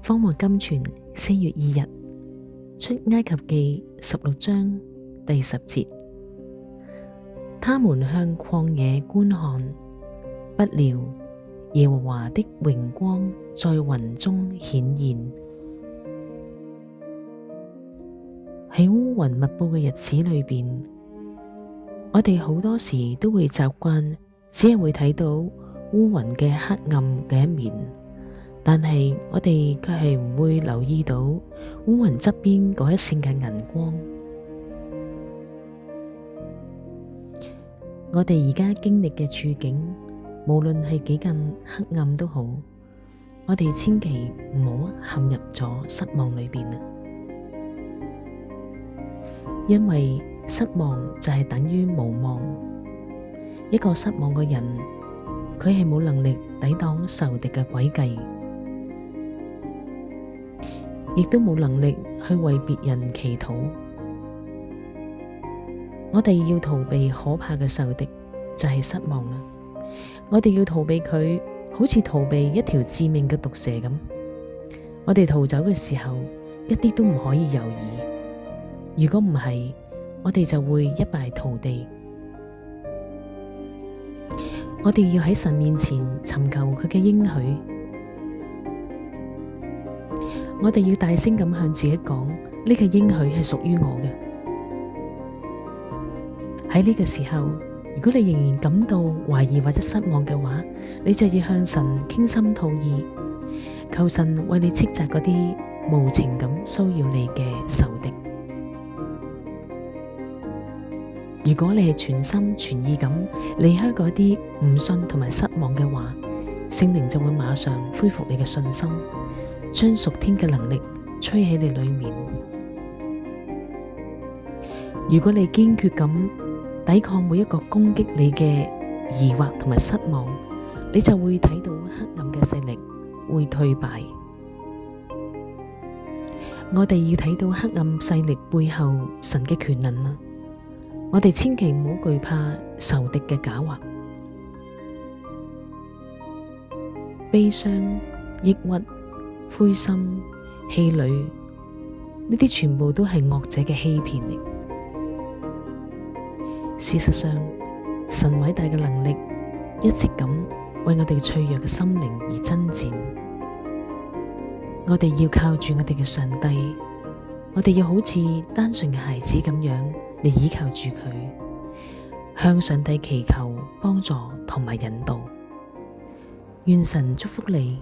荒漠甘泉4月2日，出埃及記16章第10節。他們向曠野觀看，不料耶和華的榮光在雲中顯現。喺烏雲密布嘅日子裏邊，我哋好多時都會習慣只係會睇到烏雲嘅黑暗嘅一面，但係我哋卻係唔會留意到烏雲側邊嗰一線嘅銀光。我哋而家經歷嘅處境，無論係幾咁黑暗都好，我哋千祈唔好陷入咗失望裏邊啊！因為失望就係等於無望。一個失望嘅人，佢係冇能力抵擋仇敵嘅詭計，亦都冇能力去為別人祈禱。我哋要逃避可怕嘅仇敵，就係失望啦。我哋要逃避佢，好似逃避一條致命嘅毒蛇咁。我哋逃走嘅時候，一啲都唔可以猶豫。如果唔係，我哋就會一敗塗地。我哋要喺神面前尋求佢嘅應許。我哋要大聲咁向自己講，呢個應許係屬於我嘅。喺呢個時候，如果你仍然感到懷疑或者失望嘅話，你就要向神傾心吐意，求神為你斥責嗰啲無情咁騷擾你嘅仇敵。如果你係全心全意咁離開嗰啲唔信同埋失望嘅話，聖靈就會馬上恢復你嘅信心，將屬天嘅能力吹喺你裏面。如果你堅決咁抵抗每一個攻擊你嘅疑惑同埋失望，你就會睇到黑暗嘅勢力會退敗。我哋要睇到黑暗勢力背後神嘅權能啊！我哋千祈唔好懼怕仇敵嘅狡猾。悲傷、抑鬱、灰心、氣餒，呢啲全部都係惡者嘅欺騙嚟。事實上，神偉大嘅能力一直咁為我哋脆弱嘅心靈而爭戰。我哋要靠住我哋嘅上帝，我哋要好似單純嘅孩子咁樣嚟依靠住佢，向上帝祈求幫助同埋引導。願神祝福你。